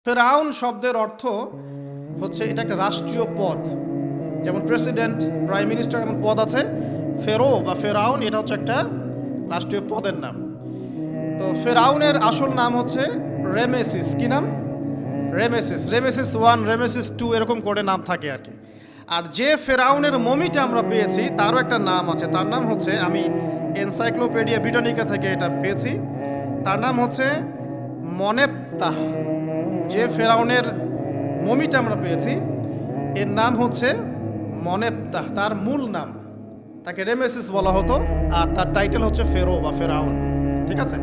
ফেরাউন শব্দের অর্থ হচ্ছে এটা একটা রাষ্ট্রীয় পদ, যেমন প্রেসিডেন্ট, প্রাইম মিনিস্টার এমন পদ আছে। ফেরো বা ফেরাউন এটা হচ্ছে একটা রাষ্ট্রীয় পদের নাম। তো ফেরাউনের আসল নাম হচ্ছে রেমেসিস। কি নাম? রেমেসিস। রেমেসিস 1, রেমেসিস 2 এরকম করে নাম থাকে আর কি। আর যে ফেরাউনের মমিটা আমরা পেয়েছি তারও একটা নাম আছে। তার নাম হচ্ছে, আমি এনসাইক্লোপিডিয়া ব্রিটানিকা থেকে এটা পেয়েছি, তার নাম হচ্ছে মনেপ্তাহ। যে ফেরাউনের মমিটা আমরা পেয়েছি এর নাম হচ্ছে মনেপ্তাহ, তার মূল নাম। তাকে রেমেসিস বলা হতো আর তার টাইটেল হচ্ছে ফেরো বা ফেরাউন। ঠিক আছে।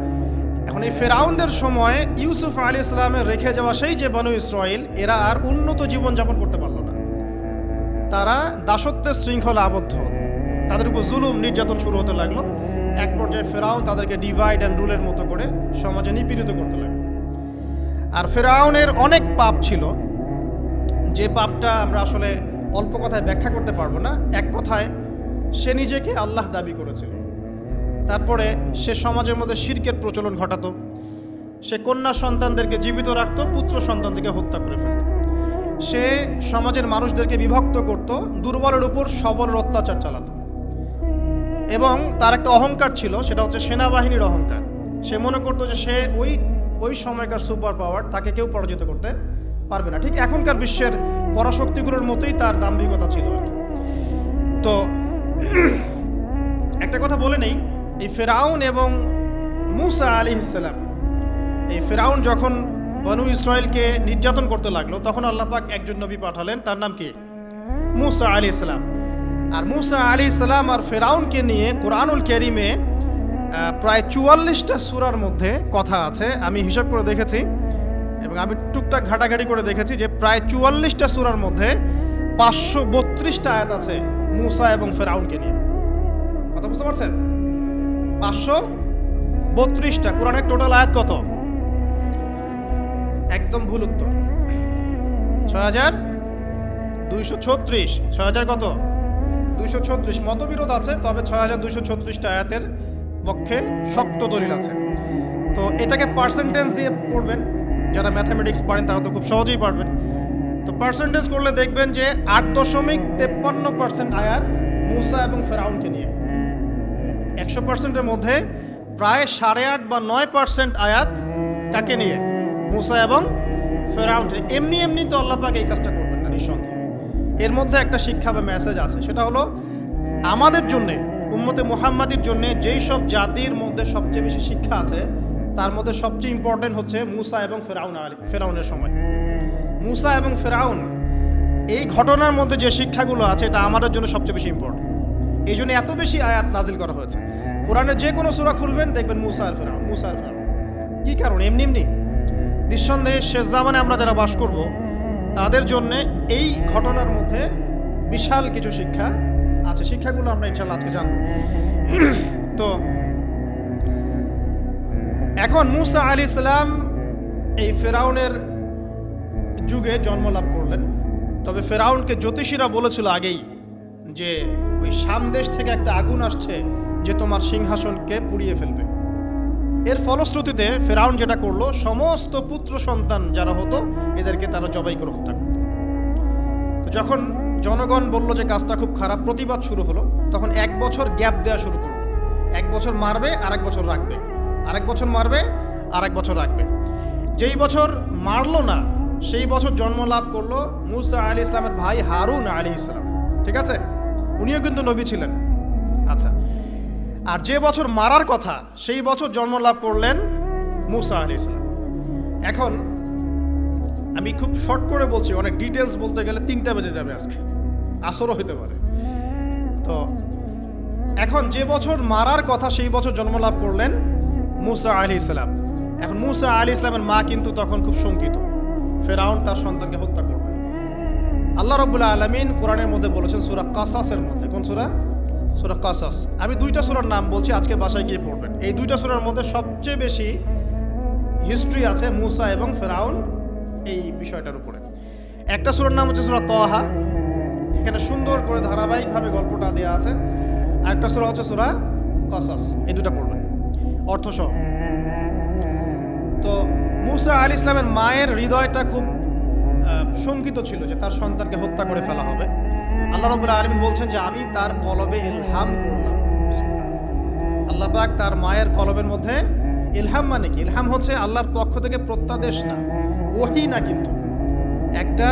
এখন এই ফেরাউনদের সময় ইউসুফ আলাইহিস সালামের রেখে যাওয়া সেই যে বনু ইসরাইল, এরা আর উন্নত জীবনযাপন করতে পারল না। তারা দাসত্বের শৃঙ্খলা আবদ্ধ হল, তাদের উপর জুলুম নির্যাতন শুরু হতে লাগলো। এক পর্যায়ে ফেরাউন তাদেরকে ডিভাইড অ্যান্ড রুলের মতো করে সমাজে নিপীড়িত করতে লাগলো। আর ফেরাউনের অনেক পাপ ছিল, যে পাপটা আমরা আসলে অল্প কথায় ব্যাখ্যা করতে পারবো না। এক কথায় সে নিজেকে আল্লাহ দাবি করেছিল। তারপরে সে সমাজের মধ্যে শিরকের প্রচলন ঘটাতো। সে কন্যা সন্তানদেরকে জীবিত রাখতো, পুত্র সন্তানদেরকে হত্যা করে ফেলত। সে সমাজের মানুষদেরকে বিভক্ত করত, দুর্বলের উপর সবলের অত্যাচার চালাতো। এবং তার একটা অহংকার ছিল, সেটা হচ্ছে সেনাবাহিনীর অহংকার। সে মনে করতো যে সে ওই সময়কার সুপার পাওয়ার, তাকে কেউ পরাজিত করতে পারবে না। ঠিক এখনকার বিশ্বের পরাশক্তিগুলোর মতোই তার দাম্ভিকতা ছিল আর কি। তো একটা কথা বলে নেই, এই ফেরাউন এবং মূসা আলাইহিস সালাম, এই ফেরাউন যখন বনু ইসরাইলকে নির্যাতন করতে লাগলো তখন আল্লাহ পাক একজন নবী পাঠালেন, তার নাম কি? মূসা আলাইহিস সালাম। আর মূসা আলাইহিস সালাম আর ফেরাউনকে নিয়ে কুরআনুল কারীমে প্রায় 44টা সূরার মধ্যে কথা আছে। আমি হিসাব করে দেখেছি এবং আমি টুকটাক ঘাটাঘাটি করে দেখেছি যে প্রায় 44টা সূরার মধ্যে 532টা আয়াত আছে মূসা এবং ফেরাউনকে নিয়ে। কথা বুঝতে পারছেন? 532টা। কোরআনের টোটাল আয়াত কত? একদম ভুল উত্তর, 6236। 6000 কত? 236। মতবিরোধ আছে, তবে 6236টা আয়াতের পক্ষে শক্ত দলিল আছে। তো এটাকে পার্সেন্টেজ দিয়ে করবেন, যারা ম্যাথামেটিক্স পারেন তারা তো খুব সহজেই পারবেন। তো পার্সেন্টেজ করলে দেখবেন যে 8.53% আয়াত মূসা এবং ফেরাউনকে নিয়ে। 100%-এর মধ্যে প্রায় 8.5 বা 9% আয়াত কাকে নিয়ে? মূসা এবং ফেরাউন। এমনি এমনি তো আল্লাহ পাক এই কাজটা করবেন না নিঃসন্দেহে। এর মধ্যে একটা শিক্ষা বা মেসেজ আছে, সেটা হলো আমাদের জন্যে, উম্মতে মুহাম্মাদির জন্যে যেই সব জাতির মধ্যে সবচেয়ে বেশি শিক্ষা আছে তার মধ্যে সবচেয়ে ইম্পর্টেন্ট হচ্ছে মূসা এবং ফেরাউনের সময়। মূসা এবং ফেরাউন, এই ঘটনার মধ্যে যে শিক্ষাগুলো আছে এটা আমাদের জন্য সবচেয়ে বেশি ইম্পর্টেন্ট। এই জন্য এত বেশি আয়াত নাজিল করা হয়েছে। কোরআনের যে কোনো সূরা খুলবেন দেখবেন মূসা আর ফেরাউন, মূসা আর ফেরাউন। কী কারণ? এমনি এমনি নিঃসন্দেহে শেষ জামানে আমরা যারা বাস করব তাদের জন্য এই ঘটনার মধ্যে বিশাল কিছু শিক্ষা আছে। শিক্ষাগুলো আমরা ইনশাল্লাহ আজকে জানব। তো এখন মূসা আলাইহিস সালাম এই ফেরাউনের যুগে জন্ম লাভ করলেন। তবে ফেরাউনকে জ্যোতিষীরা বলেছিল আগেই যে ওই শাম দেশ থেকে একটা আগুন আসছে যে তোমার সিংহাসনকে পুড়িয়ে ফেলবে। এর ফলশ্রুতিতে ফেরাউন যেটা করলো, সমস্ত পুত্র সন্তান যারা হতো এদেরকে তারা জবাই করে হত্যা করত। তো যখন জনগণ বলল যে কাজটা খুব খারাপ, প্রতিবাদ শুরু হলো, তখন 1 বছর গ্যাপ দেওয়া শুরু করলো। 1 বছর মারবে, আরেক বছর রাখবে, আরেক বছর মারবে, আরেক বছর রাখবে। যেই বছর মারলো না সেই বছর জন্ম লাভ করলো মূসা আলাইহিস সালামের ভাই হারুন আলাইহিস সালাম। ঠিক আছে, উনিও কিন্তু নবী ছিলেন। আচ্ছা, আর যে বছর মারার কথা সেই বছর জন্ম লাভ করলেন মূসা আলাইহিস সালাম। এখন আমি খুব শর্ট করে বলছি, অনেক ডিটেলস বলতে গেলে 3টা বেজে যাবে, আজকে আসরও হতে পারে। তো এখন যে বছর মারার কথা সেই বছর জন্ম লাভ করলেন মূসা আলাইহিস সালাম। এখন মূসা আলাইহিস সালামের মা কিন্তু তখন খুব শঙ্কিত, ফেরাউন তার সন্তানকে হত্যা করবে। আল্লাহ রাব্বুল আলামিন কোরআনের মধ্যে বলেছেন সূরা কাসাসের মধ্যে। কোন সূরা? সূরা কাসাস। আমি 2টা সূরার নাম বলছি, আজকে বাসায় গিয়ে পড়বেন। এই 2টা সূরার মধ্যে সবচেয়ে বেশি হিস্ট্রি আছে মূসা এবং ফেরাউন এই বিষয়টার উপরে। একটা সূরার নাম হচ্ছে সূরা তাহা, এখানে সুন্দর করে ধারাবাহিকভাবে গল্পটা দেওয়া আছে। আরেকটা সূরা হচ্ছে সূরা কাসাস। এই 2টা পড়বেন অর্থ সহ। তো মুসা আলাইহিস সালামের মায়ের হৃদয়টা খুব শঙ্কিত ছিল যে তার সন্তানকে হত্যা করে ফেলা হবে। আল্লাহ রাব্বুল আলামিন বলছেন যে আমি তার কলবে ইলহাম করলাম। আল্লাহ পাক তার মায়ের কলবের মধ্যে ইলহাম, মানে কি? ইলহাম হচ্ছে আল্লাহর পক্ষ থেকে প্রত্যাদেশ না, ওহী না, কিন্তু একটা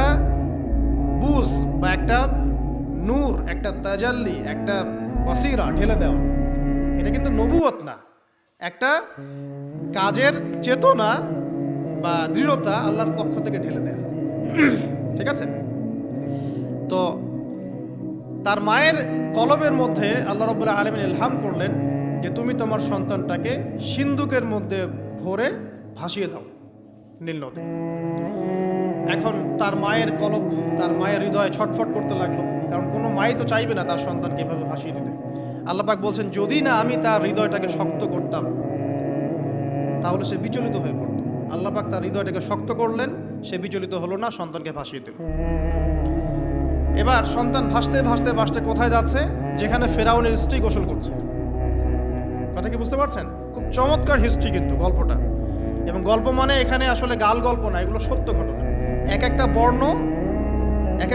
বুঝ বা একটা নূর, একটা তাজাল্লি, একটা বসিরা ঢেলে দেওয়া। এটা কিন্তু নবুয়ত না, একটা কাজের চেতনা বা দৃঢ়তা আল্লাহর পক্ষ থেকে ঢেলে দেয়া। ঠিক আছে? তো তার মায়ের কলবের মধ্যে আল্লাহ রাব্বুল আলামিন ইলহাম করলেন যে তুমি তোমার সন্তানটাকে সিন্ধুকের মধ্যে ভরে ভাসিয়ে দাও নীল নদে। এখন তার মায়ের কলব, তার মায়ের হৃদয় ছটফট করতে লাগলো, কারণ কোনো মাই তো চাইবে না তার সন্তানকে এভাবে ভাসিয়ে দিতে। আল্লাহ পাক বলছেন যদি না আমি তার হৃদয়টাকে শক্ত করতাম তাহলে সে বিচলিত হয়ে পড়ত। আল্লাহ পাক তার হৃদয়টাকে শক্ত করলেন, সে বিচলিত হলো না, সন্তানকে ভাসিয়ে দিল। এবার সন্তান ভাসতে ভাসতে ভাসতে কোথায় যাচ্ছে? যেখানে ফেরাউনের স্ত্রী গোসল করছে। কথা কি বুঝতে পারছেন? খুব চমৎকার হিস্ট্রি কিন্তু গল্পটা, এবং গল্প মানে এখানে আসলে গাল গল্প না, এগুলো সত্য ঘটনা। এক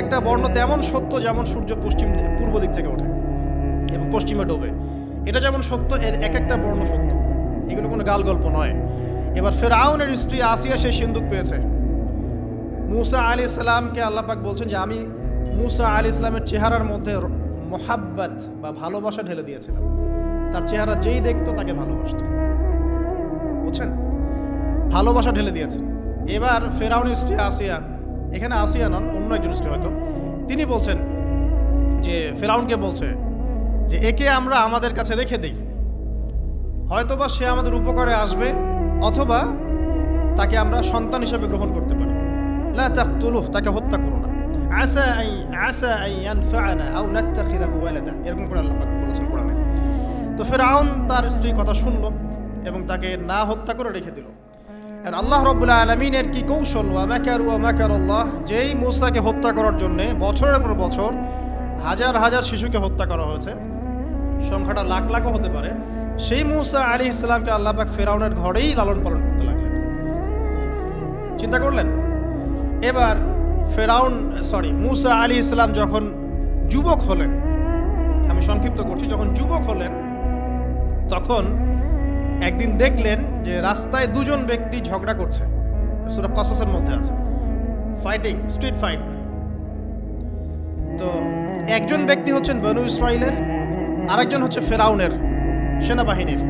একটা বর্ণ তেমন সত্য যেমন সূর্য পূর্ব দিক থেকে ওঠে এবং পশ্চিমে ডোবে, এটা যেমন সত্য, এর এক একটা বর্ণ সত্য, এগুলো কোনো গাল গল্প নয়। এবার ফেরাউনের স্ত্রী আসিয়া সেই সিন্দুক পেয়েছে। মুসা আলাইহিস সালামকে আল্লাহ পাক বলছেন যে আমি মুসা আলাইহিস সালামের চেহারার মধ্যে মোহাব্বত বা ভালোবাসা ঢেলে দিয়েছিলাম। তার চেহারা যেই দেখতো তাকে ভালোবাসত, বুঝছেন? ভালোবাসা ঢেলে দিয়েছে। এবার ফেরাউনের স্ত্রী আসিয়া, এখানে আসিয়া নন, অন্য একজন স্ত্রী হয়তো, তিনি বলছেন যে ফেরাউনকে বলছে যে একে আমরা আমাদের কাছে রেখে দেই, হয়তোবা সে আমাদের উপকারে আসবে, অথবা তাকে আমরা সন্তান হিসেবে গ্রহণ করতে পারি। লা তাকতুলুহ, তাকে হত্যা করো না। আসা আন ইয়ানফা'না আও নাত্তাখিযাহু ওয়ালাদা, এরকম করে আল্লাহ পাক বলেছেন কোরআনে। তো ফেরাউন তার স্ত্রী কথা শুনলো এবং তাকে না হত্যা করে রেখে দিল। আর আল্লাহ রাব্বুল আলামিনের কি কৌশল! ওয়া মাকারুল্লাহ, যেই মূসাকে হত্যা করার জন্য বছরের পর বছর হাজার হাজার শিশুকে হত্যা করা হয়েছে, সংখ্যাটা লাখ লাখও হতে পারে, সেই মূসা আলাইহিস সালামকে আল্লাহ পাক ফেরাউনের ঘরেই লালন পালন করতে লাগলেন। চিন্তা করলেন? এবার মূসা আলাইহিস সালাম যখন যুবক হলেন, আমি সংক্ষিপ্ত করছি, যখন যুবক হলেন তখন একদিন দেখলেন যে রাস্তায় দুজন ব্যক্তি ঝগড়া করছে। সূরা কসসের মধ্যে আছে, ফাইটিং, স্ট্রিট ফাইট। তো একজন ব্যক্তি হচ্ছেন বনু ইসরাইলের, আরেকজন হচ্ছে ফেরাউনের সেনাবাহিনীর।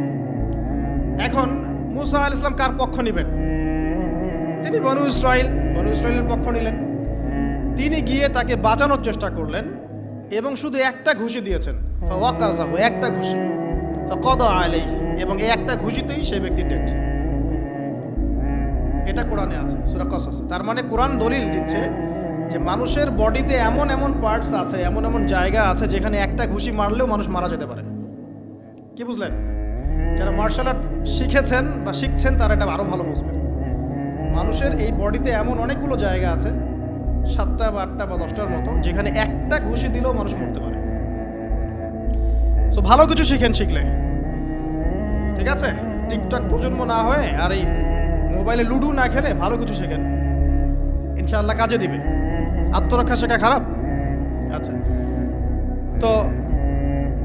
এখন মূসা আলাইহিস সালাম কার পক্ষ নেবেন? তিনি বনু ইসরাইলের পক্ষ নিলেন। তিনি গিয়ে তাকে বাঁচানোর চেষ্টা করলেন এবং শুধু একটা ঘুষি দিয়েছেন, ফাওয়াকাযাহু, একটা ঘুষি, ফাকাদা আলাইহি, এবং এই একটা ঘুষিতেই সেই ব্যক্তি ডেড। এটা কোরআনে আছে, সূরা কসস। তার মানে কোরআন দলিল দিচ্ছে যে মানুষের বডিতে এমন এমন পার্টস আছে, এমন এমন জায়গা আছে যেখানে একটা ঘুষি মারলেও মানুষ মারা যেতে পারে। কি বুঝলেন? যারা মার্শাল আর্ট শিখেছেন বা শিখছেন তারা এটা আরো ভালো বুঝবেন। মানুষের এই বডিতে এমন অনেকগুলো জায়গা আছে, 7টা বা 8টা বা 10টার মতো, যেখানে একটা ঘুষি দিলেও মানুষ মরতে পারে। তো ভালো কিছু শিখলে, ঠিক আছে? টিকটক প্রজন্ম না হয়ে আর এই মোবাইলে লুডু না খেলে ভালো কিছু শেখেন, ইনশাআল্লাহ কাজে দিবে। আত্মরক্ষা শেখা খারাপ? আচ্ছা, তো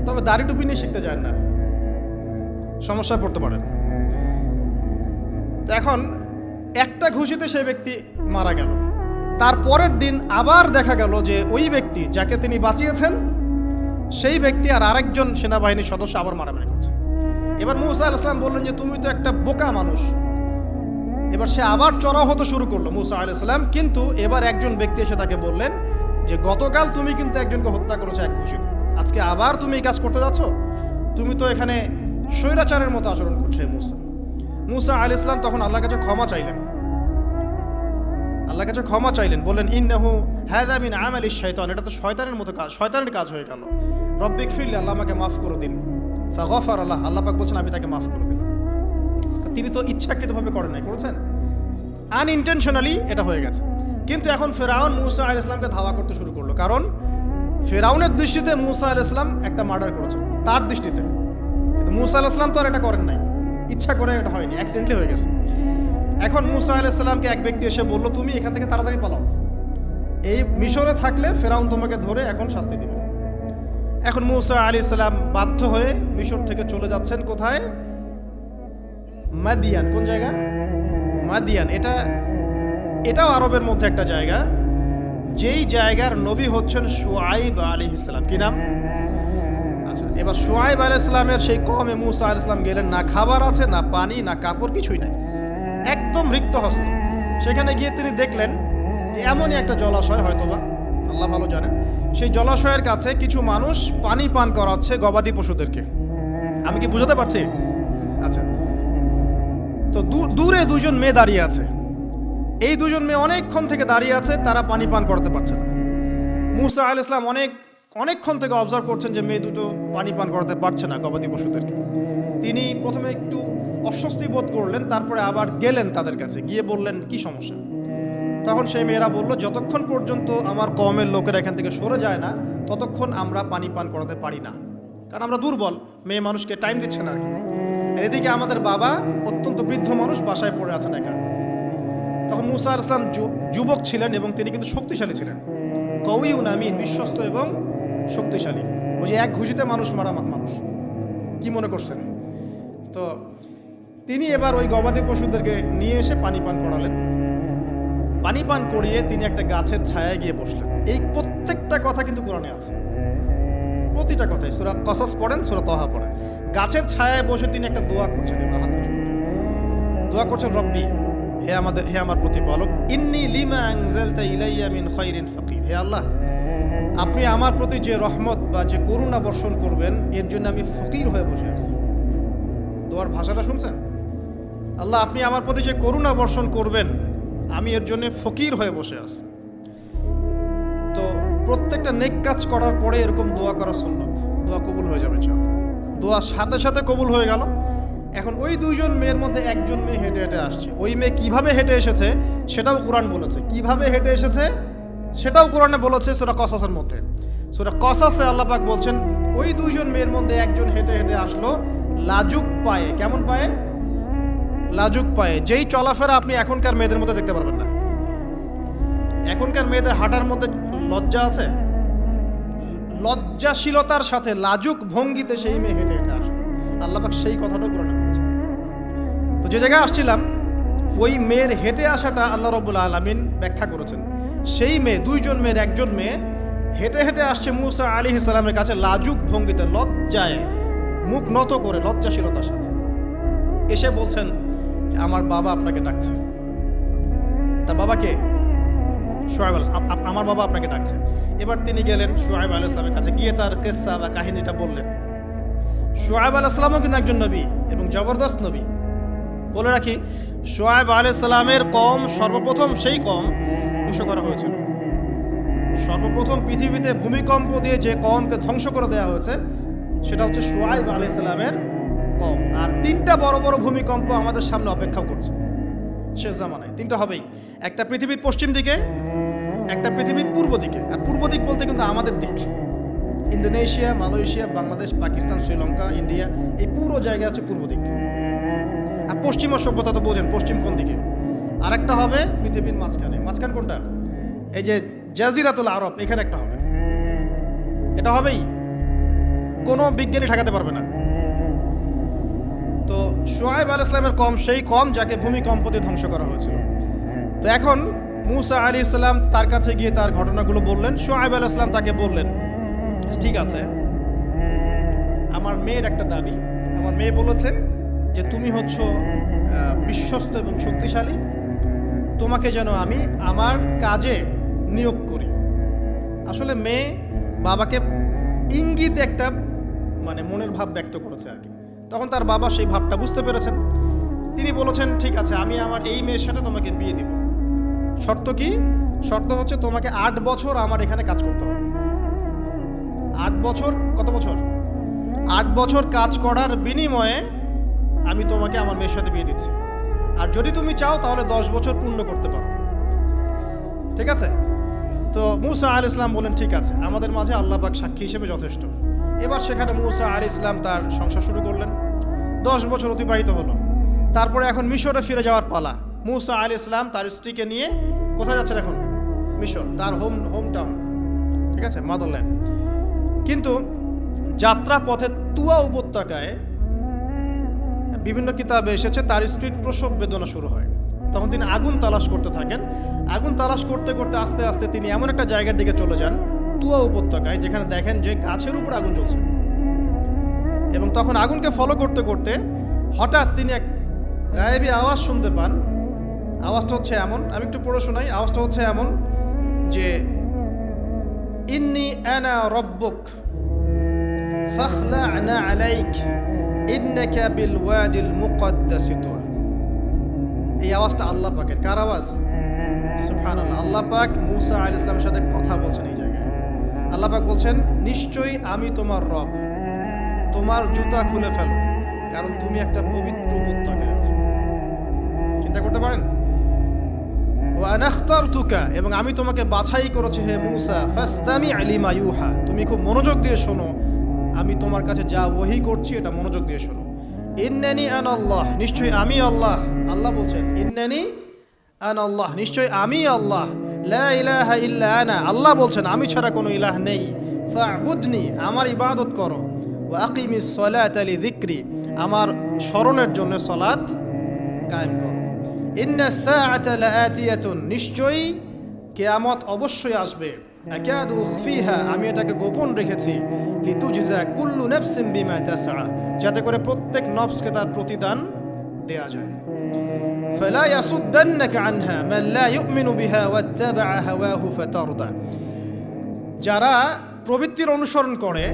তবে দাড়ি টুপি নিয়ে শিখতে যান না, সমস্যায় পড়তে পারেন। তো এখন একটা ঘুষিতে সেই ব্যক্তি মারা গেল। তারপরের দিন আবার দেখা গেল যে ওই ব্যক্তি যাকে তিনি বাঁচিয়েছেন সেই ব্যক্তি আর আরেকজন সেনাবাহিনীর সদস্য আবার মারামারি করছে। এবার মূসা আলাইহিস সালাম বললেন যে তুমি তো একটা বোকা মানুষ। এবার সে আবার চড়াও হতে শুরু করলো মূসা আলাইহিস সালাম, কিন্তু এবার একজন ব্যক্তি এসে তাকে বললেন যে গতকাল তুমি কিন্তু একজনকে হত্যা করেছো এক ঘুষিতে, আজকে আবার তুমি এই কাজ করতে যাচ্ছ, তুমি তো এখানে স্বৈরাচারের মতো আচরণ করছো। মূসা আলাইহিস সালাম তখন আল্লাহর কাছে ক্ষমা চাইলেন, বললেন ইন্নাহু হাযা মিন আমালিশ শাইতান, এটা তো শয়তানের মতো কাজ, শয়তানের কাজ হয়ে গেল। রব্বিক ফিরলি, আল্লাহ আমাকে মাফ করে দিন। ফাগফার আল্লাহ, আল্লাহ পাক বলছেন আমি তাকে মাফ করে দিলাম। তিনি তো ইচ্ছাকৃতভাবে করেন নাই, করেছেন আনইনটেনশনালি, এটা হয়ে গেছে। কিন্তু এখন ফেরাউন মূসা আলাইহিস সালামকে ধাওয়া করতে শুরু করলো, কারণ ফেরাউনের দৃষ্টিতে মূসা আলাইহিস সালাম একটা মার্ডার করেছেন তার দৃষ্টিতে, কিন্তু মূসা আলাইহিস সালাম তো আর এটা করেন নাই, ইচ্ছা করে এটা হয়নি, অ্যাক্সিডেন্টলি হয়ে গেছে। এখন মুসা আলাইহিস সালামকে এক ব্যক্তি এসে বলল, তুমি এখান থেকে তাড়াতাড়ি পালাও, এই মিশরে থাকলে ফেরাউন তোমাকে ধরে এখন শাস্তি দেবে। এখন মুসা আলাইহিস সালাম বাধ্য হয়ে মিশর থেকে চলে যাচ্ছেন কোথায়? মাদিয়ান। কোন জায়গা? মাদিয়ান। এটাও আরবের মধ্যে একটা জায়গা, যেই জায়গার নবী হচ্ছেন শুআইব আলাইহিস সালাম। কি নাম? আচ্ছা, এবার শুআইব আলাইহিস সালামের সেই কওমে মুসা আলাইহিস সালাম গেলেন, না খাবার আছে, না পানি, না কাপড়, কিছুই নাই, একদম রিক্ত হস্ত। সেখানে গিয়ে তিনি দেখলেন যে এমনই একটা জলাশয়, হয়তোবা আল্লাহ ভালো জানেন, সেই জলাশয়ের কাছে কিছু মানুষ পানি পান করাচ্ছে গবাদি পশুদেরকে। আমি কি বুঝাতে পারছি? আচ্ছা, তো দূরে দুজন মেয়ে দাঁড়িয়ে আছে। এই দুজন মেয়ে অনেকক্ষণ থেকে দাঁড়িয়ে আছে, তারা পানি পান করতে পারছে না। মুসা আলাইহিস সালাম অনেকক্ষণ থেকে অবজার্ভ করছেন যে মেয়ে দুটো পানি পান করাতে পারছে না গবাদি পশুদেরকে। তিনি প্রথমে একটু অস্বস্তি বোধ করলেন, তারপরে আবার গেলেন তাদের কাছে, গিয়ে বললেন কি সমস্যা। তখন সেই মেয়েরা বলল, যতক্ষণ পর্যন্ত আমার কওমের লোকেরা এখান থেকে সরে যায় না, ততক্ষণ আমরা পানি পান করাতে পারি না, কারণ আমরা দুর্বল, মেয়ে মানুষকে টাইম দিচ্ছে না আর কি। আর এদিকে আমাদের বাবা অত্যন্ত বৃদ্ধ মানুষ, বাসায় পড়ে আছেন একা। তখন মুসা আলাইহিস সালাম যুবক ছিলেন এবং তিনি কিন্তু শক্তিশালী ছিলেন, কওয়িউন আমিন, বিশ্বস্ত এবং শক্তিশালী। ওই যে এক ঘুষিতে মানুষ মারা মানুষ, কি মনে করছেন? তো তিনি এবার ওই গবাদি পশুদেরকে নিয়ে এসে পানি পান করালেন। পানি পান করিয়ে তিনি একটা গাছের ছায়ায় গিয়ে বসলেন। এই প্রত্যেকটা কথা কিন্তু কোরআনে আছে, প্রতিটা কথাই। সূরা কসস পড়েন, সূরা তাহা পড়েন। গাছের ছায়ায় বসে তিনি একটা দোয়া করছেন। এবার হাত উঁচু করে দোয়া করছেন, রব্বি, হে আমার প্রতিপালক, ইন্নী লিমা আনজালতা ইলাইয়া মিন খাইরিন ফাকির। হে আল্লাহ, আপনি আমার প্রতি যে রহমত বা যে করুণা বর্ষণ করবেন, এর জন্য আমি ফকির হয়ে বসে আছি। দোয়ার ভাষাটা শুনছেন? আল্লাহ, আপনি আমার প্রতি যে করুণা বর্ষণ করবেন, আমি এর জন্য ফকির হয়ে বসে আছি। তো প্রত্যেকটা নেক কাজ করার পরে এরকম দোয়া করা সুন্নত, দোয়া কবুল হয়ে যাবে ইনশাআল্লাহ। দোয়া সাথে সাথে কবুল হয়ে গেল। এখন ওই দুইজন মেয়ের মধ্যে একজন মেয়ে হেঁটে হেঁটে আসছে। ওই মেয়ে কিভাবে হেঁটে এসেছে সেটাও কোরআন বলেছে, কিভাবে হেঁটে এসেছে সেটাও কোরআনে বলেছে সূরা কসসের মধ্যে। সূরা কসসে আল্লাহ পাক বলছেন, ওই দুইজন মেয়ের মধ্যে একজন হেঁটে হেঁটে আসলো লাজুক পায়ে। কেমন পায়ে? লাজুক পায়ে। যেই চলাফেরা আপনি এখনকার মেয়েদের মধ্যে দেখতে পারবেন না। এখনকার মেয়েদের হাঁটার মধ্যে লজ্জা আছে, লজ্জাশীলতার সাথে লাজুক ভঙ্গিতে সেই মেয়ে হেঁটে হেঁটে আসলো। আল্লাহ পাক সেই কথাটাও কোরআনে বলেছে। তো যে জায়গায় আসছিলাম, ওই মেয়ের হেঁটে আসাটা আল্লাহ রাব্বুল আলামিন ব্যাখ্যা করেছেন। সেই মেয়ে, দুইজন মেয়ের একজন মেয়ে হেঁটে হেঁটে আসছে মুসা আলাইহিস সালামের কাছে লাজুক ভঙ্গিতে, লজ্জায় মুখ নত করে, লজ্জাশীলতার সাথে এসে বলছেন যে আমার বাবা আপনাকে ডাকছে। তার বাবাকে? শুআয়ব আলাইহিস সালাম, আমার বাবা আপনাকে ডাকছে। এবার তিনি গেলেন শুআয়ব আলাইহিস সালামের কাছে, গিয়ে তার কিসসা বা কাহিনীটা বললেন। শুআয়ব আলাইহিস সালামও কিন্তু একজন নবী এবং জবরদস্ত নবী। বলে রাখি, শুআয়ব আলাইহিস সালামের কওম সর্বপ্রথম সেই কওম ধ্বংস করা হয়েছিল। সর্বপ্রথম পৃথিবীতে ভূমিকম্প দিয়ে যে কওমকে ধ্বংস করে দেওয়া হয়েছে সেটা হচ্ছে শুআয়ব আলাইহিস সালামের কওম। আর তিনটা বড় বড় ভূমিকম্প আমাদের সামনে অপেক্ষা করছে শেষ জামানায়। তিনটা হবেই, একটা পৃথিবীর পশ্চিম দিকে, একটা পৃথিবীর পূর্ব দিকে। আর পূর্ব দিক বলতে কিন্তু আমাদের দিক, Indonesia, Malaysia, Bangladesh, Pakistan, Sri Lanka, India, এই পুরো জায়গা হচ্ছে পূর্ব দিক। আর পশ্চিমা সভ্যতা তো বোঝেন, পশ্চিম কোন দিকে। আর একটা হবে পৃথিবীর মাঝখানে। মাঝখান কোনটা? এই যে জাজিরাতুল আরব, এখানে একটা হবে। এটা হবেই, কোনো বিজ্ঞানী ঠেকাতে পারবে না। তো শুআয়ব আলাইহিস সালামের কওম সেই কওম যাকে ভূমিকম্প দিয়ে ধ্বংস করা হয়েছিল। তো এখন মুসা আলাইহিস সালাম তার কাছে গিয়ে তার ঘটনাগুলো বললেন। শুআয়ব আলাইহিস সালাম তাকে বললেন, ঠিক আছে, আমার মেয়ের একটা দাবি। আমার মেয়ে বলেছে যে তুমি হচ্ছ বিশ্বস্ত এবং শক্তিশালী, তোমাকে যেন আমি আমার কাজে নিয়োগ করি। আসলে মেয়ে বাবাকে ইঙ্গিতে একটা মানে মনের ভাব ব্যক্ত করেছে আর কি। তখন তার বাবা সেই ভাবটা বুঝতে পেরেছেন। তিনি বলেছেন, ঠিক আছে, আমি আমার এই মেয়ের সাথে তোমাকে বিয়ে দিব। শর্ত কি? শর্ত হচ্ছে তোমাকে 8 বছর আমার এখানে কাজ করতে হবে। 8 বছর, কত বছর? 8 বছর কাজ করার বিনিময়ে আমি তোমাকে আমার মেয়ের সাথে বিয়ে দিচ্ছি। আর যদি তুমি চাও তাহলে 10 বছর পূর্ণ করতে পারো। ঠিক আছে? তো মুসা আলাইহিস সালাম বলেন, ঠিক আছে, আমাদের মাঝে আল্লাহ পাক সাক্ষী হিসেবে যথেষ্ট। এবার সেখানে মুসা আলাইহিস সালাম তার সংসার শুরু করলেন। 10 বছর অতিবাহিত হলো। তারপরে এখন মিশরে ফিরে যাওয়ার পালা। মুসা আলাইহিস সালাম তার স্ত্রীকে নিয়ে কোথায় যাচ্ছেন এখন? মিশর, তার হোম টাউন, ঠিক আছে, মাদারল্যান্ড। কিন্তু যাত্রা পথে তুয়া উপত্যকায় বিভিন্ন কিতাবে এসেছে তার স্ত্রীর প্রসব বেদনা শুরু হয়। তখন তিনি আগুন তালাশ করতে থাকেন। আগুন তালাশ করতে করতে আস্তে আস্তে তিনি এমন একটা জায়গার দিকে চলে যান তুয়া উপত্যকায়, যেখানে দেখেন যে গাছের উপর আগুন জ্বলছে। এবং তখন আগুনকে ফলো করতে করতে হঠাৎ তিনি এক গায়েবী আওয়াজ শুনতে পান। আওয়াজটা হচ্ছে এমন, আমি একটু পড়ে শোনাই। আওয়াজটা হচ্ছে এমন যে ইন্নী আনা রব্বুক ফাখলা'না আলাইক ইন্নাকা বিল ওয়াদিল মুকদ্দাস তুয়া। এই আওয়াজটা আল্লাহ পাকের। কার আওয়াজ? সুবহানাল্লাহ। আল্লাহ পাক মুসা আলাইহিস সালামের সাথে কথা বলছেন এই জায়গায়। আল্লাহ পাক বলছেন, নিশ্চয়ই আমি তোমার রব, তোমার জুতা খুলে ফেলো, কারণ তুমি একটা পবিত্র উপত্যকায় আছো। চিন্তা করতে পারেন? ওয়া আনা ইখতারতুকা, এবং আমি তোমাকে বাছাই করেছি হে মুসা, ফাসতামি' লিমা ইউহা, তুমি খুব মনোযোগ দিয়ে শোনো, আমি তোমার কাছে যা ওহী করছি এটা মনোযোগ দিয়ে শোনো। ইন্নানি আনা আল্লাহ, নিশ্চয়ই আমি আল্লাহ। আল্লাহ বলছেন ইন্নানি আনা আল্লাহ, নিশ্চয়ই আমি আল্লাহ। লা ইলাহা ইল্লা আনা, আল্লাহ বলছেন আমি ছাড়া কোনো ইলাহ নেই। ফা'বুদনি, আমার ইবাদত করো। ওয়া আকিমিস সালাতা লিযিকরি, আমার স্মরণের জন্য সালাত কায়েম করো। ইন্নাস সাআতা লাআতিয়াতুন, নিশ্চয়ই কিয়ামত অবশ্যই আসবে। আকাদু উখফিহা, আমি এটাকে গোপন রেখেছি। লিতুজজা কুল্লু নাফসিন বিমা তাসআ, যাতে করে প্রত্যেক নফসকে তার প্রতিদান দেয়া যায়। ফালা ইয়াসুদ্দান্নাকা আনহা মান লা ইউমিনু বিহা ওয়াত্তাবা হাওয়াহু ফাতারদা, যারা প্রবৃত্তির অনুসরণ করে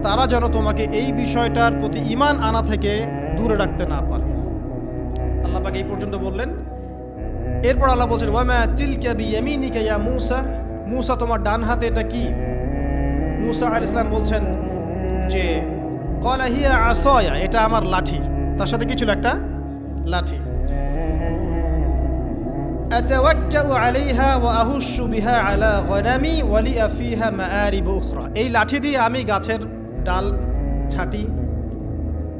তারা যেন তোমাকে এই বিষয়টার প্রতি ঈমান আনা থেকে দূরে রাখতে না পারে। আল্লাহ পাক এই পর্যন্ত বললেন। এরপর আল্লাহ বলছেন, ওয়ামা তিলকা বিয়ামিনিকা ইয়া মূসা, মূসা তোমার ডান হাতে এটা কি? মূসা আলাইহিস সালাম বলছেন যে ক্বালা হিয়া আসায়া, এটা আমার লাঠি। তার সাথে কি ছিল? একটা লাঠি। আতাওয়াক্কাউ আলাইহা ওয়া আহুশু বিহা আলা গনামি ওয়া লিয়া ফিহা মাআরিব উখরা, এই লাঠি দিয়ে আমি গাছের ডাল ছাটি,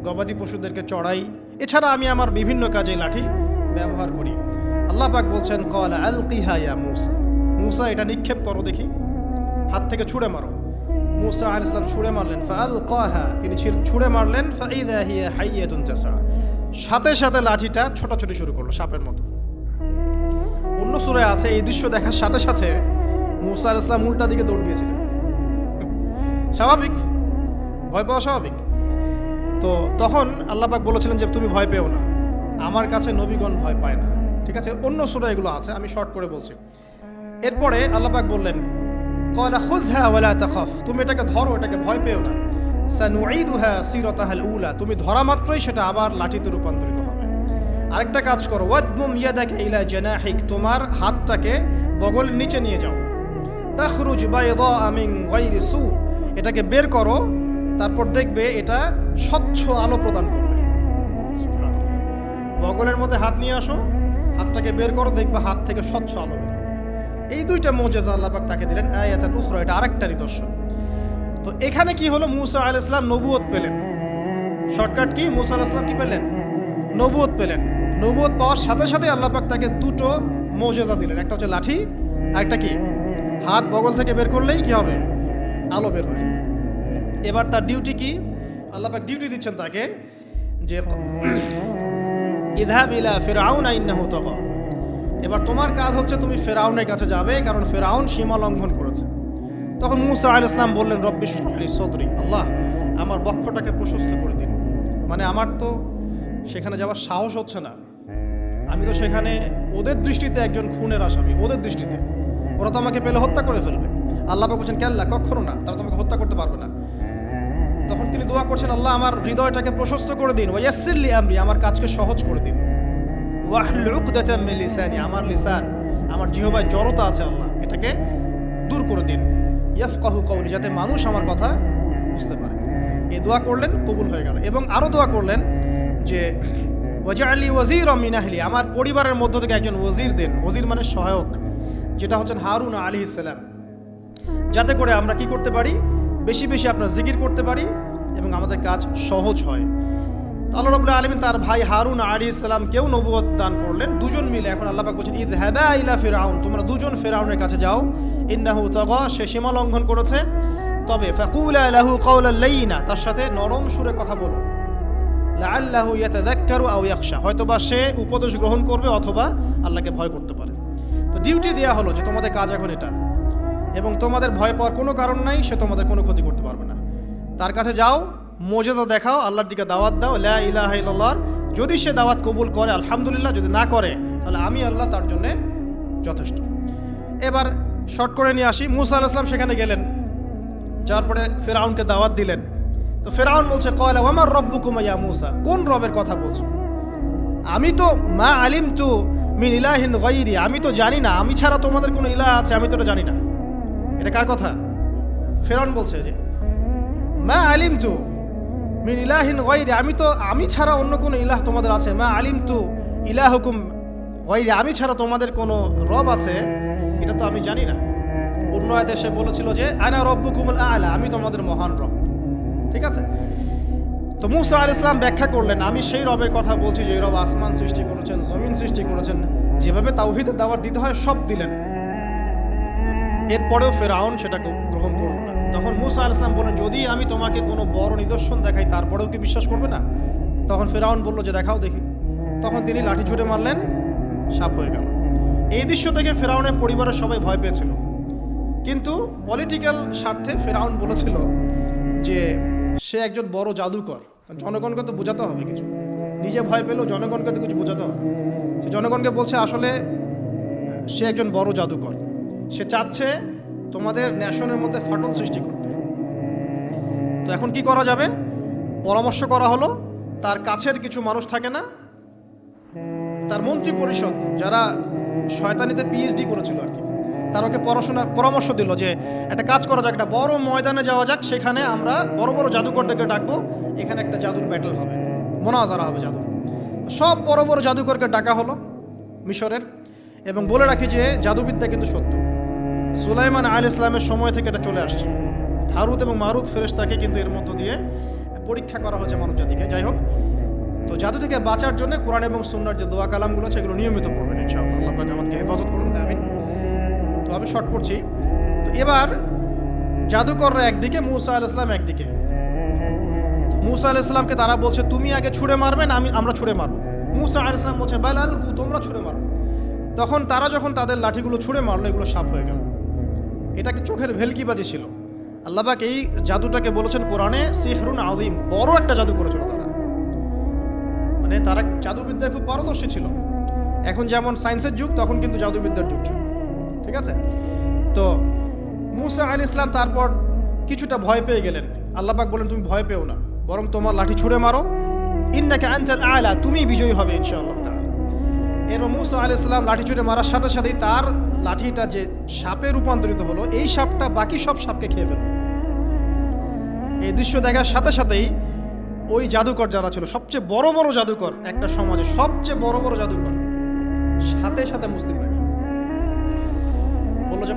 গবাদি পশুদেরকে চড়াই, এছাড়া আমি আমার বিভিন্ন কাজে লাঠি ব্যবহার করি। আল্লাহ পাক বলছেন, ক্বালা আলকিহা ইয়া মূসা, মূসা এটা নিক্ষেপ করো দেখি, হাত থেকে ছুঁড়ে মারো। মূসা আলাইহিস সালাম ছুঁড়ে মারলেন। ফাআলকাহা, তিনি ছুঁড়ে মারলেন। ফাইযা হিয়া হাইয়াতুন তাসআ, সাথে সাথে লাঠিটা ছোটাছুটি শুরু করলো সাপের মতো। অন্য সূরায় আছে এই দৃশ্য দেখার সাথে সাথে মূসা আলাইহিস সালাম উল্টা দিকে দৌড় দিয়েছিলেন। স্বাভাবিক, ভয় পাওয়া স্বাভাবিক। তো তখন আল্লাহ পাক বলেছিলেন যে তুমি ভয় পেও না, আমার কাছে নবীগণ ভয় পায় না। ঠিক আছে, অন্য সূরা এগুলো আছে, আমি শর্ট করে বলছি। এরপরে আল্লাহ পাক বললেন, ক্বালা খুযহা ওয়া লা তাখাফ, তুমি এটাকে ধরো, এটাকে ভয় পেও না। সানুঈদুহা সিরাতাহাল উলা, তুমি ধরা মাত্রই সেটা আবার লাঠিতে রূপান্তরিত হবে। আরেকটা কাজ করো, ওয়াদমুম ইয়াদাকা ইলা জানাহিক, তোমার হাতটাকে বগলের নিচে নিয়ে যাও। তাখরুজ বাইদা মিন গায়রি সু, এটাকে বের করো, তারপর দেখবে এটা স্বচ্ছ আলো প্রদান করবে। সুবহানাল্লাহ। বগলের মধ্যে হাত নিয়ে আসো, হাতটাকে বের করো, দেখবে হাত থেকে স্বচ্ছ আলো বের হবে। এই দুইটা মুজিজা আল্লাহ পাক তাকে দিলেন। আয়াতুল উখরা, এটা আরেকটা নিদর্শন। তো এখানে কি হলো? মূসা আলাইহিস সালাম নবুয়ত পেলেন। Shortcut key? মূসা আলাইহিস সালাম কি পেলেন? নবুয়ত পেলেন। নবুয়ত পাওয়ার সাথে সাথে আল্লাহ পাক তাকে দুটো মুজিজা দিলেন। একটা হচ্ছে লাঠি, আর একটা কি? হাত বগল থেকে বের করলেই কি হবে? আলো বের হবে। এবার তার ডিউটি কি? আল্লাহ পাক ডিউটি দিচ্ছেন তাকে যে ইযহাব ইলা ফিরআউন ইন্নাহু তাগা, এবার তোমার কাজ হচ্ছে তুমি ফেরাউনের কাছে যাবে, কারণ ফেরাউন সীমা লঙ্ঘন করেছে। তখন মূসা আলাইহিস সালাম বললেন, রব্বি ইশরাহ লি সদরি, আল্লাহ আমার বক্ষটাকে প্রশস্ত করে দিন। মানে আমার তো সেখানে যাওয়ার সাহস হচ্ছে না, আমি তো সেখানে ওদের দৃষ্টিতে একজন খুনের আসামি, ওদের দৃষ্টিতে ওরা তো আমাকে পেলে হত্যা করে ফেলবে। আল্লাহ পাক বলছেন, কেল্লা, কখনো না, তারা তোমাকে হত্যা করতে পারবে না। তখন তিনি দোয়া করছেন, আল্লাহ আমার হৃদয়টাকে প্রশস্ত করে দিন, ওয়া ইয়াসসির লি আমরি, আমার কাজকে সহজ করে দিন। ওয়াহলুল উকদাতাম মিন লিসানি, আমার লিসান, আমার জিহ্বায় জড়তা আছে, আল্লাহ এটাকে দূর করে দিন। ইয়াফকাহু কওলি, যাতে মানুষ আমার কথা বুঝতে পারে। এই দোয়া করলেন, কবুল হয়ে গেল। এবং আরও দোয়া করলেন যে ওয়াজআলি ওয়াজিরাম মিন আহলি, আমার পরিবারের মধ্য থেকে একজন ওয়াজির দেন। ওয়াজির মানে সহায়ক, যেটা হচ্ছেন হারুন আলাইহিস সালাম, যাতে করে আমরা কি করতে পারি? বেশি বেশি আপনার জিকির করতে পারি এবং আমাদের কাজ সহজ হয়। তো আল্লাহ রাব্বুল আলামিন তার ভাই হারুন আলাইহিস সালামকেও নবুয়ত দান করলেন। দুজন মিলে এখন আল্লাহ পাক বলছেন ইযহাবা ইলা ফিরআউন, তোমরা দুজন ফিরআউনের কাছে যাও, ইন্নাহু তাগা, সে সীমা লঙ্ঘন করেছে, তবে ফাকুলা লাহু কাওলাল লাইয়িনা, তার সাথে নরম সুরে কথা বলো, লাআল্লাহু ইয়াতাযাক্কারু আও ইয়াখশা, হয়তোবা সে উপদেশ গ্রহণ করবে অথবা আল্লাহকে ভয় করতে পারে। তো ডিউটি দেয়া হলো যে তোমাদের কাজ এখন এটা, এবং তোমাদের ভয় পাওয়ার কোনো কারণ নাই, সে তোমাদের কোনো ক্ষতি করতে পারবে না। তার কাছে যাও, মুজিজা দেখাও, আল্লাহর দিকে দাওয়াত দাও, লা ইলাহা ইল্লাল্লাহ। যদি সে দাওয়াত কবুল করে আলহামদুলিল্লাহ, যদি না করে তাহলে আমি আল্লাহ তার জন্য যথেষ্ট। এবার শর্ট করে নিয়ে আসি, মুসা আলাইহিস সালাম সেখানে গেলেন, যাওয়ার পরে ফিরআউনকে দাওয়াত দিলেন। তো ফিরআউন বলছে ক্বালা ওয়া মা রাব্বুকুমা ইয়া মুসা, কোন রবের কথা বলছো? আমি তো মা আলিমতু মিন ইলাহিন গায়রি, আমি তো জানি না, আমি ছাড়া তোমাদের কোনো ইলাহ আছে আমি তো এটা জানি না। এটা কার কথা? ফিরআউন বলছে যে মা আলিমতু মিন ইলাহিন গায়রি, আমি ছাড়া অন্য কোনো ইলাহ তোমাদের আছে, মা আলিমতু ইলাহুকুম গায়রি, আমি ছাড়া তোমাদের কোনো রব আছে এটা তো আমি জানি না। অন্য আয়াতে সে বলেছিল যে আনা রব্বুকুমুল আ'লা, আমি তোমাদের মহান রব। ঠিক আছে? তো মুসা আলাইহিস সালাম ব্যাখ্যা করলেন, আমি সেই রবের কথা বলছি যে রব আসমান সৃষ্টি করেছেন, জমিন সৃষ্টি করেছেন, যেভাবে তাওহীদের দাওয়াত দিতে হয় সব দিলেন। এরপরেও ফিরআউন সেটাকে গ্রহণ করল না। তখন মুসা আলাইহিস সালাম বললেন, যদি আমি তোমাকে কোনো বড় নিদর্শন দেখাই তারপরেও কি বিশ্বাস করবে না? তখন ফিরআউন বলল যে দেখাও দেখি। তখন তিনি লাঠি ছুঁড়ে মারলেন, সাপ হয়ে গেল। এই দৃশ্য থেকে ফিরআউনের পরিবারের সবাই ভয় পেয়েছিল, কিন্তু পলিটিক্যাল স্বার্থে ফিরআউন বলেছিল যে সে একজন বড় জাদুকর, জনগণকে তো বোঝাতে হবে কিছু, নিজে ভয় পেলেও জনগণকে তো কিছু বোঝাতে হবে। সে জনগণকে বলছে আসলে সে একজন বড় জাদুকর, সে চাচ্ছে তোমাদের ন্যাশনের মধ্যে ফাটল সৃষ্টি করতে। তো এখন কি করা যাবে? পরামর্শ করা হলো, তার কাছের কিছু মানুষ থাকে না, তার মন্ত্রী পরিষদ যারা শয়তানিতে পিএইচডি করেছিল আর কি, তার ওকে পরামর্শ দিল যে একটা কাজ করা যাক, একটা বড় ময়দানে যাওয়া যাক, সেখানে আমরা বড় বড় জাদুকরদেরকে ডাকবো, এখানে একটা জাদুর ব্যাটল হবে, মোনাজারা হবে জাদুর। সব বড় বড় জাদুকরকে ডাকা হলো মিশরের, এবং বলে রাখি যে জাদুবিদ্যা কিন্তু সত্য, সুলাইমান আলাইহিস সালামের সময় থেকে এটা চলে আসছে। হারুত এবং মারুত ফেরেশতাকে কিন্তু এর মধ্য দিয়ে পরীক্ষা করা হয়েছে মানব জাতিকে। যাই হোক, তো জাদু থেকে বাঁচার জন্য কোরআন এবং সুন্নাহর যে দোয়া কালামগুলো আছে এগুলো নিয়মিত পড়বেন ইনশাআল্লাহ। আল্লাহ পাক আমাদেরকে হেফাজত করুন, আমিন। তো আমি শর্ট করছি। তো এবার জাদুকররা একদিকে, মুসা আলাইহিস সালাম একদিকে। মুসা আলাইহিস সালামকে তারা বলছে তুমি আগে ছুঁড়ে মারবেন, আমরা ছুঁড়ে মারবো। মুসা আলাইহিস সালাম বলছে বাল আলকু, তোমরা ছুঁড়ে মারো। তখন তারা যখন তাদের লাঠিগুলো ছুঁড়ে মারলো, এগুলো সাপ হয়ে গেল। এটাকে চোখের ভেলকিবাজি ছিল। আল্লাহ পাক এই জাদুটাকে বলেছেন কোরআনে সিহরুন আযীম, বড় একটা জাদু করেছিল তারা, মানে তারা জাদুবিদ্যায় খুব পারদর্শী ছিল। এখন যেমন সায়েন্সের যুগ, তখন কিন্তু জাদুবিদ্যার যুগ ছিল। ঠিক আছে? তো মুসা আলাইহিস সালাম তারপর কিছুটা ভয় পেয়ে গেলেন। আল্লাহ পাক বলেন তুমি ভয় পেও না, বরং তোমার লাঠি ছুঁড়ে মারো, ইন্নাকা আনতাল আ'লা, তুমি বিজয়ী হবে ইনশাআল্লাহ তাআলা। এরপর মুসা আলাইহিস সালাম লাঠি ছুঁড়ে মারার সাথে সাথেই তার লাঠিটা যে সাপে রূপান্তরিত হলো, এই সাপটা বাকি সব সাপকে খেয়ে ফেলল। এই দৃশ্য দেখার সাথে সাথেই ওই জাদুকর যারা ছিল, সবচেয়ে বড় বড় জাদুকর, একটা সমাজে সবচেয়ে বড় বড় জাদুকর, সাথে সাথে মুসলিম হয়ে গেল। বললো যে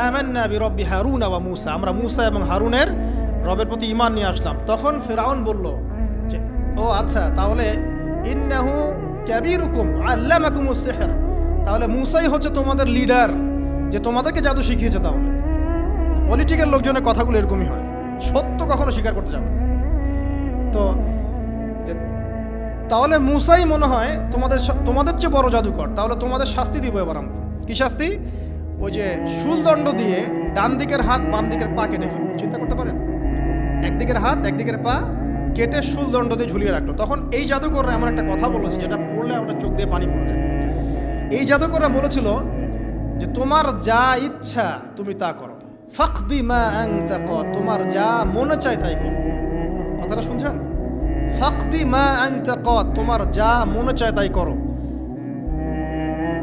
আমান্না বিরব্বি হারুন ওয়া মুসা, আমরা মুসা এবং হারুনের রবের প্রতি ঈমান নিয়ে আসলাম। তখন ফিরআউন বলল যে ও আচ্ছা, তাহলে ইন্নাহু কাবীরুকুম আল্লামাকুমুস সিহর, তাহলে মুসাই হচ্ছে তোমাদের লিডার, যে তোমাদেরকে জাদু শিখিয়েছে। তাহলে পলিটিক্যাল লোকজনের কথাগুলো এরকমই হয়, সত্য কখনো স্বীকার করতে যাবে। তো তাহলে মুসাই মনে হয় তোমাদের চেয়ে বড় জাদুকর, তাহলে তোমাদের শাস্তি দিব এবার আমরা। কি শাস্তি? ওই যে শুলদণ্ড দিয়ে ডান দিকের হাত বাম দিকের পা কেটে ফেলবো। চিন্তা করতে পারেন, একদিকের হাত একদিকের পা কেটে শুলদণ্ড দিয়ে ঝুলিয়ে রাখলো। তখন এই জাদুকররা এমন একটা কথা বলেছে যেটা পড়লে আমাদের চোখ দিয়ে পানি পড়ে যায়। এই জাদুকররা বলেছিল যে তোমার যা ইচ্ছা তুমি তা করো, ফাকদি মা আনতা ক, তোমার যা মনে চায় তাই করো। কথাটা শুনছেন? ফাকদি মা আনতা ক, তোমার যা মনে চায় তাই করো।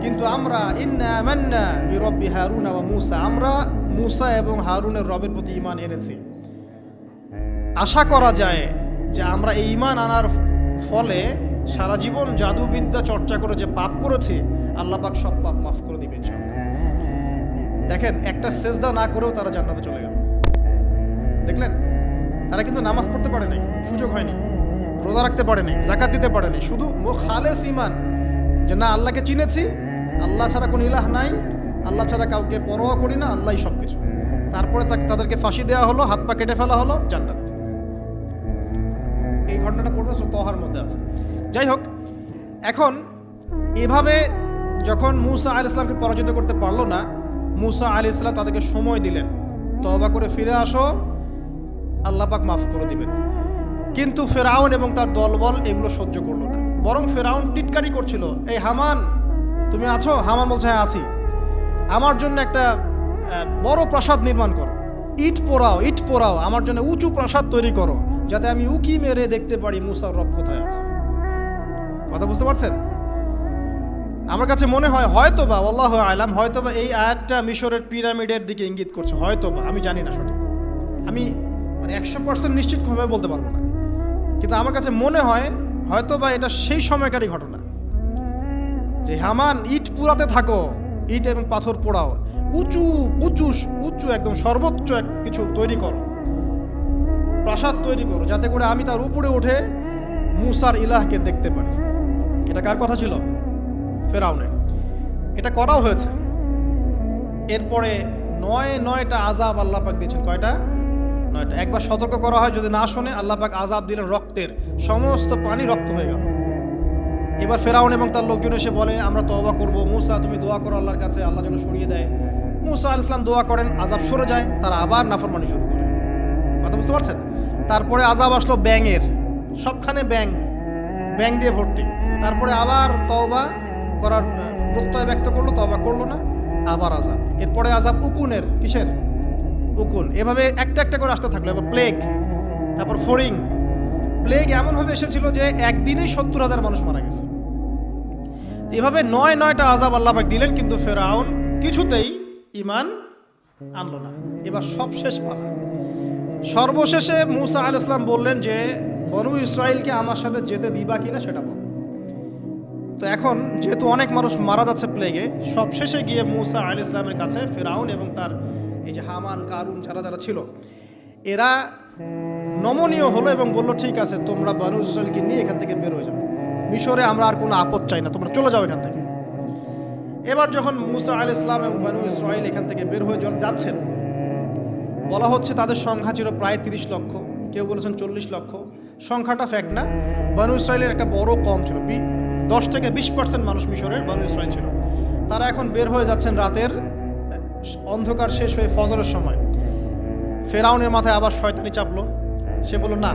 কিন্তু আমরা ইন্না আমান্না বিরব্বি হারুন ওয়া মুসা, আমরা মুসা এবং হারুনের রবের প্রতি ঈমান এনেছি। আশা করা যায় যে আমরা এই ঈমান আনার ফলে সারা জীবন জাদুবিদ্যা চর্চা করে যে পাপ করেছি, আল্লাহ পাক সব পাপ মাফ করে দিবেন ইনশাআল্লাহ। দেখেন, একটা সেজদা না করেও তারা জান্নাতে চলে গেল। দেখলেন, তারা কিন্তু নামাজ পড়তে পারে নাই, সুযোগ হয়নি, রোজা রাখতে পারেনি, যাকাত দিতে পারেনি, শুধু খালেস ঈমান যে না আল্লাহকে চিনেছি, আল্লাহ ছাড়া কোনো ইলাহ নাই, আল্লাহ ছাড়া কাউকে পরোয়া করি না, আল্লাহই সব কিছু। তারপরে তাদেরকে ফাঁসি দেওয়া হলো, হাত পা কেটে ফেলা হলো, জান্নাত। এই ঘটনাটা পড়বে তহার মধ্যে আছে। যাই হোক, এখন এভাবে যখন মুসা আলাইহিস সালামকে পরাজিত করতে পারলো না, মুসা আলাইহিস সালাম তাদেরকে সময় দিলেন, তওবা করে ফিরে আসো, আল্লাহ পাক মাফ করে দিবেন। কিন্তু ফেরাউন এবং তার দলবল এগুলো সহ্য করলো না, বরং ফেরাউন টিটকারি করছিল, এই হামান তুমি আছো? হামান বলছে হ্যাঁ আছি, আমার জন্য একটা বড় প্রাসাদ নির্মাণ করো, ইট পোড়াও, আমার জন্য উঁচু প্রাসাদ তৈরি করো, যাতে আমি উকি মেরে দেখতে পারি মুসার রব কোথায় আছে। কথা বুঝতে পারছেন? আমার কাছে মনে হয় হয়তোবা, আল্লাহু আ'লাম, হয়তোবা এই আয়াতটা মিশরের পিরামিডের দিকে ইঙ্গিত করছে, হয়তোবা, আমি জানি না সঠিক, আমি মানে 100% নিশ্চিতভাবে বলতে পারবো না, কিন্তু আমার কাছে মনে হয় হয়তোবা এটা সেই সময়কারই ঘটনা যে হামান ইট পুরাতে থাকো, ইট এবং পাথর পোড়াও, উঁচু একদম সর্বোচ্চ কিছু তৈরি করো, প্রাসাদ তৈরি করো, যাতে করে আমি তার উপরে উঠে মুসার ইলাহকে দেখতে পারি। এটা কার কথা ছিল? ফেরাউনের। এটা করাও হয়েছে। এরপরে 9টা আযাব আল্লাহ পাক দিয়েছেন। কয়টা? 9টা। একবার সতর্ক করা হয়, যদি না শোনে আল্লাহ পাক আযাব দিলেন রক্তের, সমস্ত পানি রক্ত হয়ে গেল। এবার ফেরাউন এবং তার লোকজন এসে বলে আমরা তওবা করব, মুসা তুমি দোয়া করো আল্লাহর কাছে, আল্লাহ যেন সরিয়ে দেয়। মুসা আলাইহিস সালাম দোয়া করেন, আযাব সরে যায়, তারা আবার নাফরমানি শুরু করে। কথা বুঝতে পারছেন? তারপরে আযাব আসলো ব্যাঙের, সবখানে ব্যাঙ দিয়ে ভর্তি। তারপরে আবার তওবা করার প্রত্যয় ব্যক্ত করলো, তওবা করলো না, আবার আযাব। এরপরে আযাব উকুনের, কিসের? উকুন। এভাবে একটা একটা করে আসতে থাকলো। এবার প্লেগ, তারপর ফড়িং। প্লেগ এমনভাবে এসেছিল যে একদিনেই 70,000 মানুষ মারা গেছে। এভাবে 9টা আযাব আল্লাহ পাক দিলেন, কিন্তু ফেরাউন কিছুতেই ঈমান আনলো না। এবার সব শেষ পালা। সর্বশেষে মুসা আলাইহিস সালাম বললেন যে বনু ইসরাইলকে আমার সাথে যেতে দিবা কিনা সেটা বল। তো এখন যেহেতু অনেক মানুষ মারা যাচ্ছে প্লেগে, সবশেষে গিয়ে মুসা আলাইহিস সালামের কাছে ফেরাউন এবং তার এই যে হামান, কারুন, যারা ছিল, এরা নমনীয় হলো এবং বলল ঠিক আছে, তোমরা বনু ইসরাইলকে নিয়ে এখান থেকে বের হয়ে যাও, মিশরে আমরা আর কোনো আপদ চাই না, তোমরা চলে যাও এখান থেকে। এবার যখন মুসা আলাইহিস সালাম এবং বনু ইসরাইল এখান থেকে বের হয়ে যাচ্ছেন, বলা হচ্ছে তাদের সংখ্যা ছিল প্রায় 30 লক্ষ, কেউ বলেছেন 40 লক্ষ। সংখ্যাটা ফ্যাক্ট না, বনু ইসরাইলের একটা বড় কম ছিল, 10 থেকে 20% মানুষ মিশরের বনু ইসরাইল ছিল। তারা এখন বের হয়ে যাচ্ছেন রাতের অন্ধকার শেষ হয়ে ফজরের সময়। ফেরাউনের মাথায় আবার শয়তানি চাপলো, সে বলল না,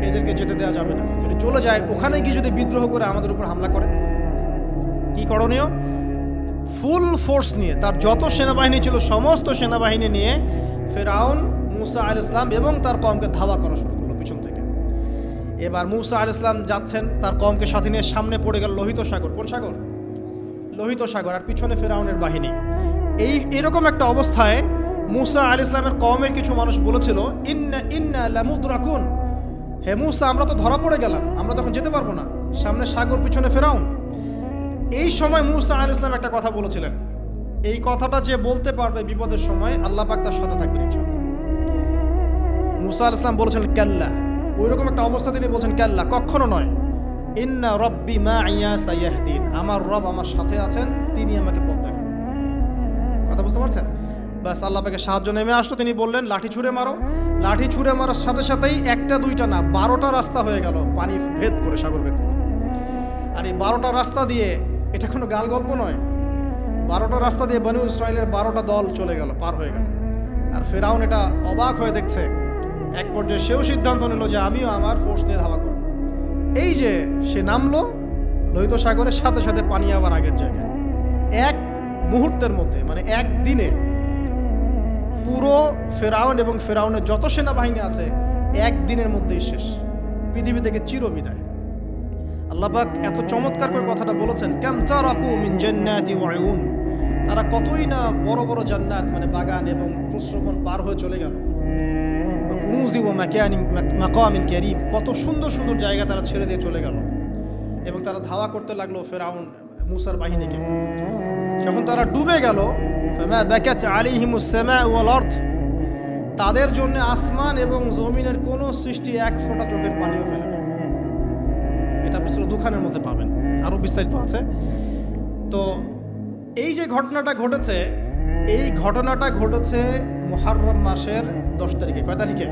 এদেরকে যেতে দেওয়া যাবে না, যদি চলে যায় ওখানে গিয়ে যদি বিদ্রোহ করে আমাদের উপর হামলা করে, কি করণীয়? ফুল ফোর্স নিয়ে, তার যত সেনাবাহিনী ছিল সমস্ত সেনাবাহিনী নিয়ে ফেরাউন মুসা আলাইহিস সালাম এবং তার কওমকে ধাওয়া করা শুরু করলো পিছন থেকে। এবার মুসা আলাইহিস সালাম যাচ্ছেন, তার কওমকে সাথে নিয়ে, সামনে পড়ে গেল লোহিত সাগর। কোন সাগর? লোহিত সাগর। আর পিছনে ফেরাউনের বাহিনী। এরকম একটা অবস্থায় মুসা আলাইহিস সালামের কওমের কিছু মানুষ বলেছিল ইন্না লামুদরাকুন, হে মুসা আমরা তো ধরা পড়ে গেলাম, আমরা তখন যেতে পারবো না, সামনে সাগর, পিছনে ফেরাউন। এই সময় মুসা আলাইহিস সালাম একটা কথা বলেছিলেন, এই কথাটা যে বলতে পারবে বিপদের সময় আল্লাহ পাক তার সাথে থাকবেন ইনশাআল্লাহ। মুসা আলাইহিস সালাম বলেছেন কাল্লা, ওইরকম একটা অবস্থা তিনি বলছেন কাল্লা, কখনো নয়, ইন্না রব্বি মাইয়া সাইয়াহদিন, আমার রব আমার সাথে আছেন, তিনি আমাকে পথ দেখাবেন। কথা বুঝতে পারছেন? বাস আল্লাহ পাকের সাহায্য নেমে আসলো, তিনি বললেন লাঠি ছুঁড়ে মারো। লাঠি ছুঁড়ে মারার সাথে সাথেই একটা দুইটা না 12টা রাস্তা হয়ে গেল, পানি ভেদ করে, সাগর ভেদ করে। আর এই 12টা রাস্তা দিয়ে, এটা কোনো গাল গল্প নয়, 12টা রাস্তা দিয়ে বনু ইসরাইলের 12টা দল চলে গেল, পার হয়ে গেল। আর ফেরাউন এটা অবাক হয়ে দেখছে। এক পর্যায়ে সেও সিদ্ধান্ত নিল যে আমিও আমার ফোর্স নিয়ে ধাওয়া করব। এই যে সে নামলো লোহিত সাগরের, সাথে সাথে পানি আবার আগের জায়গায়। এক মুহূর্তের মধ্যে, মানে একদিনে পুরো ফেরাউন এবং ফেরাউনের যত সেনাবাহিনী আছে একদিনের মধ্যেই শেষ, পৃথিবী থেকে চিরবিদায়। আল্লাহ পাক এত চমৎকার করে কথাটা বলেছেন, কাম তারাকু মিন জান্নাতি ওয়া উয়ুন, তারা কতই না বড় বড় জান্নাত মানে বাগান এবং প্রস্রবণ পার হয়ে চলে গেল। কুনুজি ওয়া মাকামিন কারীম, কত সুন্দর সুন্দর জায়গা তারা ছেড়ে দিয়ে চলে গেল। এবং তারা ধাওয়া করতে লাগলো ফেরাউন মুসার বাহিনীকে। যখন তারা ডুবে গেল, ফামা বাকাত আলাইহিমুস সামা ওয়াল আরদ, তাদের জন্য আসমান এবং জমিনের কোনো সৃষ্টি এক ফোঁটা চোখের পানিও ফেলে না। সূরা দুখানের মধ্যে পাবেন, আরও বিস্তারিত আছে। তো এই যে ঘটনাটা ঘটেছে, এই ঘটনাটা ঘটেছে মুহররম মাসের 10 তারিখে। কয় তারিখে?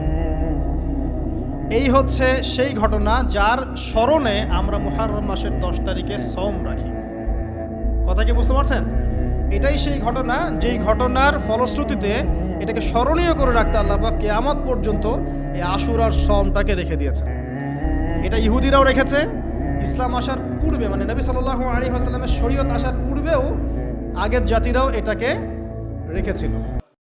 এই হচ্ছে সেই ঘটনা যার স্মরণে আমরা মুহররম মাসের 10 তারিখে সওম রাখি। কথা কি বুঝতে পারছেন? এটাই সেই ঘটনা, যেই ঘটনার ফলশ্রুতিতে এটাকে স্মরণীয় করে রাখতে আল্লাহ পাক কিয়ামত পর্যন্ত এই আশুরার সওমটাকে রেখে দিয়েছেন। এটা ইহুদিরাও রেখেছে, ইসলাম আসার পূর্বে, মানে নবী সাল্লাল্লাহু আলাইহি ওয়াসাল্লামের শরীয়ত আসার পূর্বেও আগের জাতিরাও এটাকে রেখেছিল।